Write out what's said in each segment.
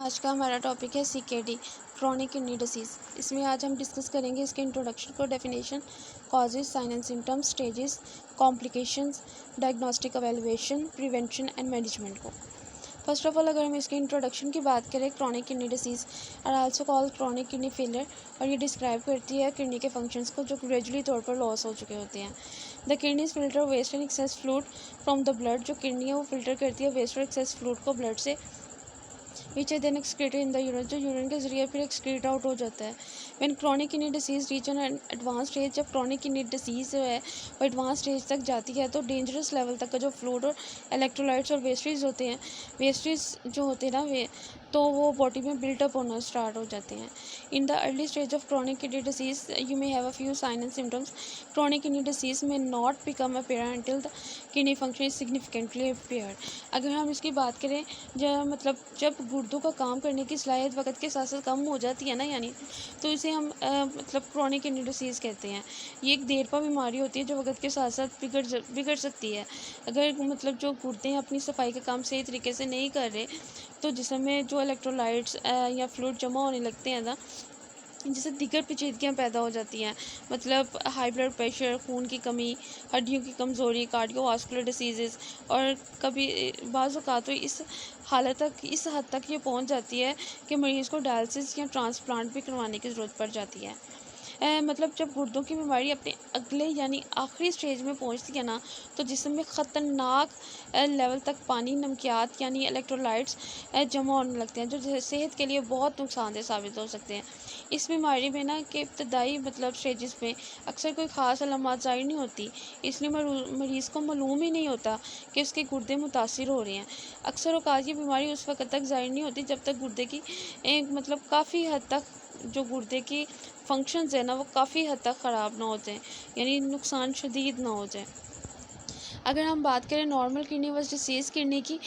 आज का हमारा टॉपिक है सीकेडी क्रोनिक किडनी डिसीज़। इसमें आज हम डिस्कस करेंगे इसके इंट्रोडक्शन को, definition, causes, sign and symptoms, stages, complications, diagnostic evaluation, prevention and management को। फर्स्ट ऑफ ऑल अगर हम इसके इंट्रोडक्शन की बात करें, chronic kidney disease are also called chronic kidney failure, और ये डिस्क्राइब करती है किडनी के फंक्शंस को जो ग्रेजुअली तौर पर लॉस हो चुके होते हैं। The kidneys filter waste and excess fluid from the blood, जो किडनी है वो फिल्टर करती है वेस्ट और एक्सेस फ्लूइड को ब्लड से, विच है then excreted in the urine, जो यूरिन के जरिए फिर एक्सक्रीट आउट हो जाता है। When chronic kidney disease reach an advance stage, जब क्रोनिक किडनी डिसीज जो है वो एडवांस स्टेज तक जाती है तो डेंजरस लेवल तक का जो फ्लूइड और इलेक्ट्रोलाइट्स और वेस्टेज होते हैं, वेस्टेज जो होते हैं ना वे, तो वो बॉडी में बिल्टअप होना स्टार्ट हो जाते हैं। In the early stage of chronic kidney disease you may have a few sign and symptoms. Chronic kidney disease में not become apparent until the kidney function is significantly impaired। अगर हम इसकी बात करें, जब गुर्दों का काम करने की सलाहियत वक्त के साथ साथ कम हो जाती है ना, यानी तो इसे हम क्रोनिक किडनी डिसीज़ कहते हैं। ये एक देरपा बीमारी होती है जो वक्त के साथ साथ बिगड़ सकती है। अगर जो गुर्दे हैं अपनी सफाई का काम सही तरीके से नहीं कर रहे, तो जिसम में जो इलेक्ट्रोलाइट्स या फ्लूइड जमा होने लगते हैं ना, जिससे दीगर पेचीदगियाँ पैदा हो जाती हैं, हाई ब्लड प्रेशर, खून की कमी, हड्डियों की कमज़ोरी, कार्डियोवास्कुलर डिसीज़ेज़, और कभी बाज़ औक़ात तो इस हद तक ये पहुंच जाती है कि मरीज़ को डायलिसिस या ट्रांसप्लांट भी करवाने की ज़रूरत पड़ जाती है। जब गुर्दों की बीमारी अपने अगले यानी आखिरी स्टेज में पहुंचती है ना, तो जिस्म में ख़तरनाक लेवल तक पानी, नमकियात यानी इलेक्ट्रोलाइट्स जमा होने लगते हैं, जो सेहत के लिए बहुत नुकसानदेह साबित हो सकते हैं। इस बीमारी में ना कि इब्तदाई स्टेजेस में अक्सर कोई ख़ास अलामत ज़ाहिर नहीं होती, इसलिए मरीज़ को मालूम ही नहीं होता कि उसके गुर्दे मुतासिर हो रहे हैं। अक्सर औक़ात ये बीमारी उस वक़्त तक ज़ाहिर नहीं होती जब तक गुर्दे की काफ़ी हद तक जो गुर्दे की फंक्शंस है ना वो काफ़ी हद तक ख़राब ना हो जाए, यानी नुकसान शदीद ना हो जाए। अगर हम बात करें normal kidney versus disease kidney की,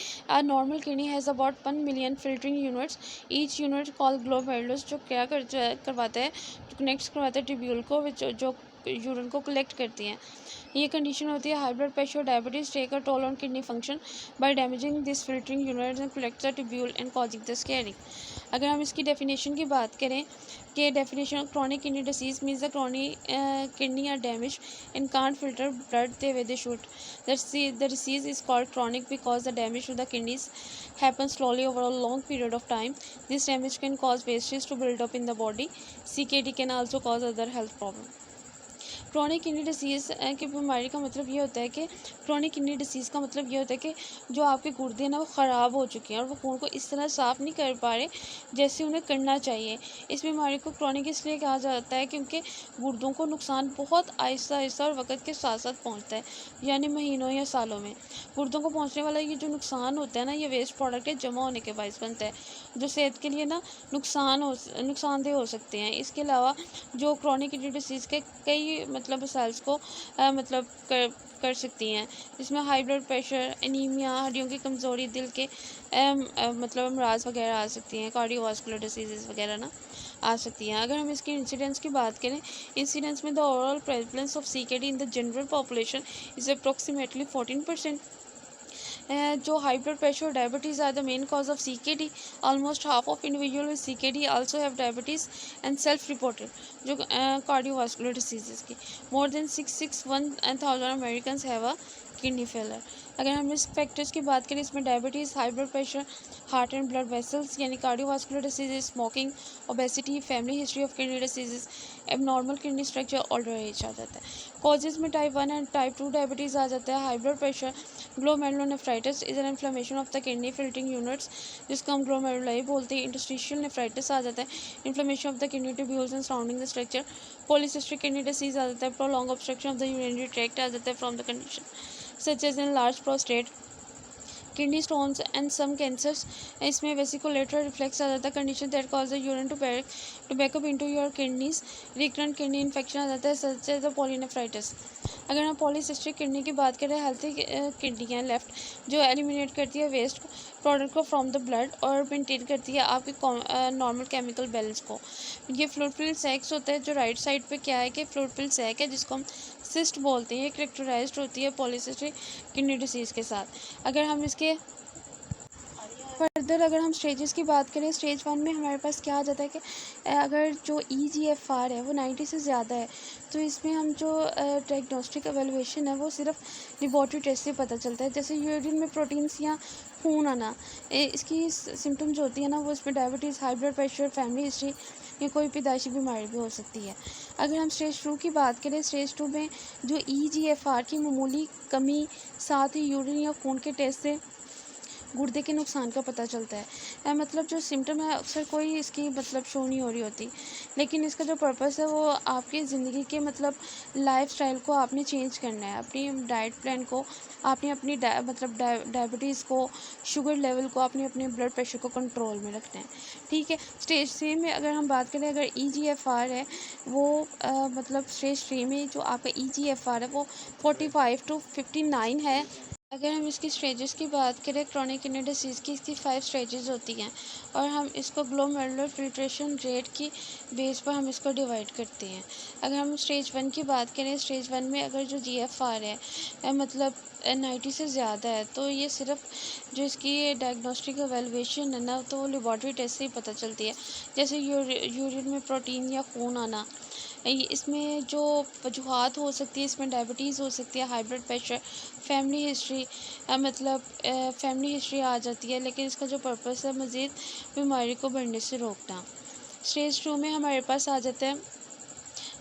normal kidney has about 1 million filtering units, each unit called glomerulus, जो क्या करवाता है, कनेक्ट करवाता है ट्यूब्यूल को, जो यूरिन को कलेक्ट करती हैं। ये कंडीशन होती है high blood pressure, diabetes take a toll on kidney function by damaging this filtering units and collect the tubule and causing the scarring. अगर हम इसकी डेफिनेशन की बात करें कि definition of chronic kidney disease means the chronic kidney are damage and can't filter blood the way they should. The disease is called chronic because the damage to the kidneys happens slowly over a long period of time. This damage can cause wastage to build up in the body. CKD can also cause other health problems. Chronic kidney disease की बीमारी का मतलब ये होता है कि chronic kidney disease का मतलब ये होता है कि जो आपके गुर्दे हैं ना वो ख़राब हो चुके हैं और वो खून को इस तरह साफ़ नहीं कर पा रहे जैसे उन्हें करना चाहिए। इस बीमारी को क्रोनिक इसलिए कहा जाता है क्योंकि गुर्दों को नुकसान बहुत आहिस्ता आहिस्ता और वक्त के साथ साथ पहुँचता है, यानी महीनों या सालों में। गुर्दों को पहुँचने वाला ये जो नुकसान होता है ना, ये वेस्ट प्रोडक्ट के जमा होने के बायस बनता है, जो सेहत के लिए ना नुकसानदेह हो सकते हैं। इसके अलावा जो क्रोनिक किडनी डिसीज़ के कई सेल्स को कर सकती हैं, जिसमें हाई ब्लड प्रेशर, एनीमिया, हड्डियों की कमज़ोरी, दिल के अमराज वगैरह आ सकती हैं, कार्डियोवास्कुलर डिसीज़ वगैरह ना आ सकती हैं। अगर हम इसके इंसिडेंस की बात करें, इंसिडेंस में the overall prevalence of CKD in the general population is approximately 14%। जो high blood pressure, diabetes are the main cause of CKD. Almost half of individual with CKD also have diabetes and self reported जो cardiovascular diseases की। More than 661,000 American have a kidney failure. अगर हम risk factors की बात करें, इसमें diabetes, high blood pressure, heart and blood vessels यानी cardiovascular diseases, smoking, obesity, family history of kidney diseases, abnormal kidney structure, older age आ जाता है। कॉजेज़ में टाइप 1 एंड टाइप 2 डायबिटीज़ आ जाता है। High blood pressure, glomerulonephritis is an inflammation of the kidney filtering units, जिसको हम glomeruli बोलते हैं। इंटरस्टिशियल नेफ्राइटिस आ जाता है, inflammation of the kidney tubules and surrounding the structure. Polycystic kidney disease आ जाता है। Prolong obstruction of the urinary tract आ जाता है from the condition such as in large prostate, kidney stones and some cancers. इसमें vesicoureteral reflux आ जाता है, condition that cause the urine to backup into your kidneys. Recurrent kidney infection आ जाता है सच एज द पॉलीनेफ्राइटिस। अगर हम polycystic kidney की बात करें, हेल्थी किडनियाँ लेफ्ट जो एलिमिनेट करती है वेस्ट प्रोडक्ट को फ्रॉम द ब्लड और मेंटेन करती है आपके नॉर्मल केमिकल बैलेंस को। ये फ्लूइड फिल्ड सैक्स होता है, जो राइट साइड पे क्या है कि फ्लूइड फिल्ड सैक है जिसको हम सिस्ट बोलते हैं। ये करेक्टराइज्ड होती है पॉलीसिस्टिक किडनी डिसीज़ के साथ। अगर हम इसके फर्दर फर्दर अगर हम स्टेजेस की बात करें, स्टेज 1 में हमारे पास क्या आ जाता है कि अगर जो EGFR है वो 90 से ज़्यादा है, तो इसमें हम जो डायग्नोस्टिक एवेलुएशन है वो सिर्फ लेबॉर्ट्री टेस्ट से पता चलता है। जैसे यूरिन में प्रोटीन्स या खून आना, इसकी सिम्टम जो होती है ना, वो इसमें diabetes, high blood pressure, family history या कोई पैदाइशी बीमारी भी हो सकती है। अगर हम स्टेज 2 की बात करें, स्टेज 2 में जो EGFR की मामूली कमी, साथ ही यूरिन या खून के टेस्ट से गुर्दे के नुकसान का पता चलता है। मतलब जो सिम्टम है अक्सर कोई इसकी मतलब शो नहीं हो रही होती, लेकिन इसका जो पर्पस है वो आपकी ज़िंदगी के मतलब लाइफस्टाइल को आपने चेंज करना है, अपनी डाइट प्लान को आपने, अपनी डायबिटीज़ को, शुगर लेवल को, आपने अपने ब्लड प्रेशर को कंट्रोल में रखना है। ठीक है। स्टेज 3 में अगर हम बात करें, अगर EGFR है वो मतलब स्टेज 3 में जो आपका EGFR है वो 45 to 59 है। अगर हम इसकी स्टेजेस की बात करें, क्रोनिक किडनी डिसीज़ की इसकी 5 स्टेजेस होती हैं और हम इसको ग्लोमेरुलर फिल्ट्रेशन रेट की बेस पर हम इसको डिवाइड करते हैं। अगर हम स्टेज 1 की बात करें, स्टेज 1 में अगर जो GFR है मतलब 90 से ज़्यादा है, तो ये सिर्फ जो इसकी डायग्नोस्टिक एवेलुएशन है ना, तो वो लेबॉर्ट्री टेस्ट से ही पता चलती है। जैसे यूरिन में प्रोटीन या खून आना, इसमें जो वजूहात हो सकती है, इसमें डायबिटीज़ हो सकती है, high blood pressure, family history, मतलब फैमिली हिस्ट्री आ जाती है, लेकिन इसका जो पर्पस है मज़ीद बीमारी को बढ़ने से रोकना। स्टेज 2 में हमारे पास आ जाता है,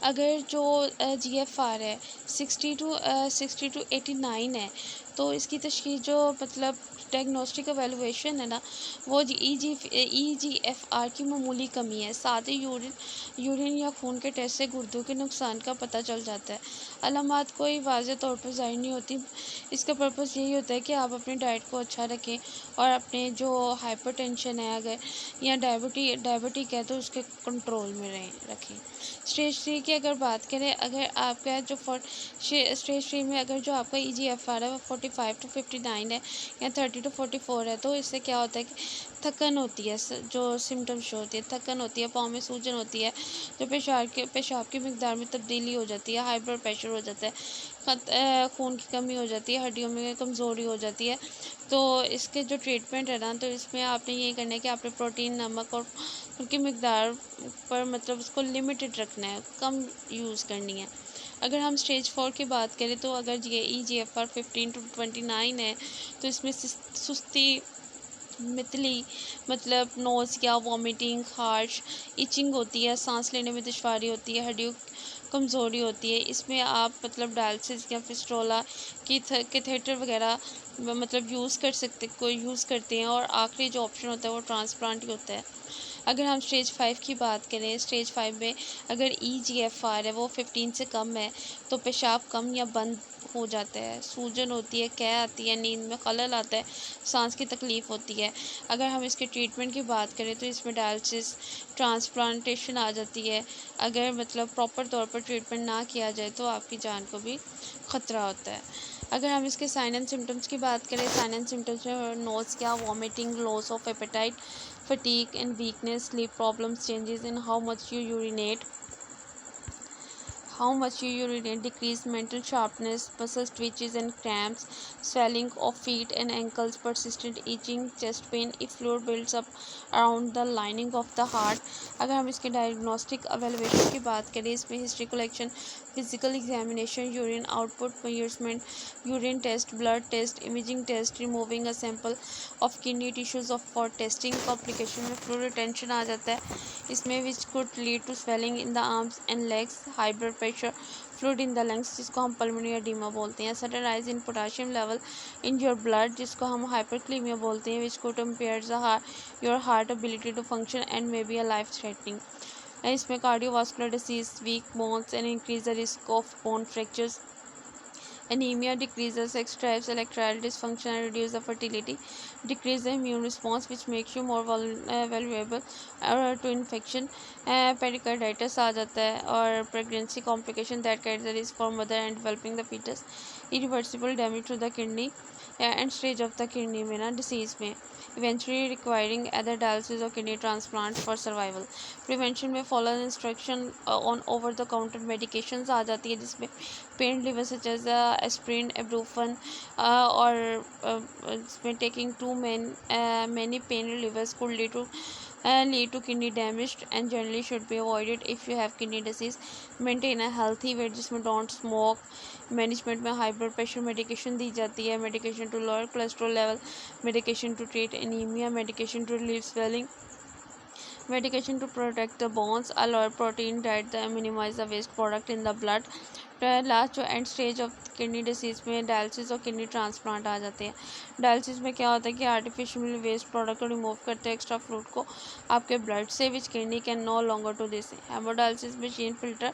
अगर जो GFR है 60 to 89 है, तो इसकी तशख़ीस जो मतलब डायग्नोस्टिक एवेलुएशन है ना, वो EGFR की मामूली कमी है, साथ ही यूरिन या खून के टेस्ट से गुर्दों के नुकसान का पता चल जाता है। अलामात कोई वाज़ेह तौर पर ज़ाहिर नहीं होती। इसका पर्पस यही होता है कि आप अपनी डाइट को अच्छा रखें और अपने जो हाइपरटेंशन है अगर या डायबिटिक है तो उसके कंट्रोल में रखें। स्टेज 3 की अगर बात करें, अगर आपका जो स्टेज 3 में अगर जो आपका EGFR है वो 45 to 59 है या 30 to 44 है, तो इससे क्या होता है कि थकन होती है, जो सिम्टम शो होती है, थकन होती है, पाँव में सूजन होती है, जो पेशाब की मिकदार में तब्दीली हो जाती है, हाई ब्लड प्रेशर हो जाता है, खून की कमी हो जाती है, हड्डियों में कमज़ोरी हो जाती है। तो इसके जो ट्रीटमेंट है ना, तो इसमें आपने ये करना है कि आपने प्रोटीन, नमक और उनकी मिकदार पर मतलब उसको लिमिटेड रखना है, कम यूज़ करनी है। अगर हम स्टेज 4 की बात करें, तो अगर ये EGFR 15 to 29 है, तो इसमें सुस्ती, मितली, मतलब नोज़िया, वॉमिटिंग, हार्श इचिंग होती है, सांस लेने में दुश्वारी होती है, हड्डियों कमज़ोरी होती है। इसमें आप मतलब डायलिसिस या फिस्टोला की कैथेटर वगैरह मतलब यूज़ करते हैं, और आखिरी जो ऑप्शन होता है वो ट्रांसप्लांट ही होता है। अगर हम स्टेज 5 की बात करें, स्टेज 5 में अगर EGFR है वो 15 से कम है, तो पेशाब कम या बंद हो जाता है, सूजन होती है, कै आती है, नींद में खलल आता है, सांस की तकलीफ़ होती है। अगर हम इसके ट्रीटमेंट की बात करें, तो इसमें डायलिसिस, ट्रांसप्लांटेशन आ जाती है। अगर मतलब प्रॉपर तौर पर ट्रीटमेंट ना किया जाए तो आपकी जान को भी ख़तरा होता है। अगर हम इसके साइन एंड सिम्टम्स की बात करें, साइन एंड सिम्टम्स में nausea, vomiting, loss of appetite, fatigue and weakness, sleep problems, changes in how much you urinate, decreased mental sharpness, muscle twitches and cramps, swelling of feet and ankles, persistent itching, chest pain if fluid builds up around the lining of the heart. अगर हम इसके diagnostic evaluation की बात करें, इसमें history collection, physical examination, urine output measurement, urine test, blood test, imaging test, removing a sample of kidney tissues off for testing. Complication में fluid retention आ जाता है, इसमें which could lead to swelling in the arms and legs, high blood pressure, fluid in the lungs जिसको हम pulmonary oedema बोलते हैं, sudden rise in potassium level in your blood जिसको हम हाइपरक्लीमिया बोलते हैं, विच could impair your heart ability to function and may be a life threatening. इसमें cardiovascular disease, weak bones and increase the risk of bone fractures, anemia, decreases sex drives, erectile dysfunction, and reduce the fertility, decrease the immune response, which makes you more vulnerable to infection, pericarditis आ जाता है, और pregnancy complication that carries the risk for mother and developing the fetus, irreversible damage to the kidney and stage of the kidney में ना disease में, eventually requiring either dialysis or kidney transplant for survival. Prevention में follow instruction on over the counter medications आ जाती है, जिसमें pain relievers such as aspirin, ibuprofen, or taking too many pain relievers could lead to kidney damage and generally should be avoided if you have kidney disease. Maintain a healthy weight जिसमें don't smoke. Management में high blood pressure medication दी जाती है, medication to lower cholesterol level, medication to treat anaemia, medication to relieve swelling, medication to protect the bones, a lower protein diet that minimize the waste product in the blood. Last जो end stage of kidney disease में dialysis और kidney transplant आ जाते हैं। Dialysis में क्या होता है कि आर्टिफिशियल वेस्ट प्रोडक्ट को रिमूव करते हैं, एक्स्ट्रा फ्लूइड को आपके ब्लड से, which kidney can no longer to this. Hemodialysis machine filter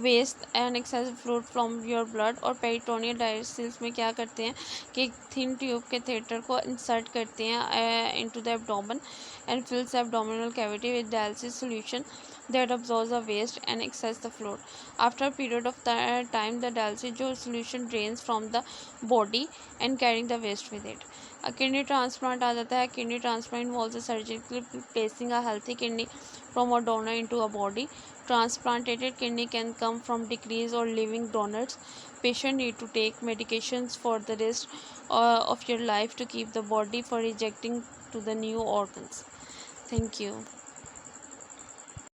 waste and excessive fluid from your blood. और पेरिटोनियल डायलिसिस में क्या करते हैं कि थिन ट्यूब के थिएटर को इंसर्ट करते हैं into the abdomen and fills the abdominal cavity with dialysis solution that absorbs the waste and excess the fluid. After a period of time, the dialysis solution drains from the body and carrying the waste with it. A kidney transplant आ जाता है। Kidney transplant involves a surgically placing a healthy kidney from a donor into a body. Transplanted kidney can come from decreased or living donors. Patient need to take medications for the rest of your life to keep the body for rejecting to the new organs. Thank you.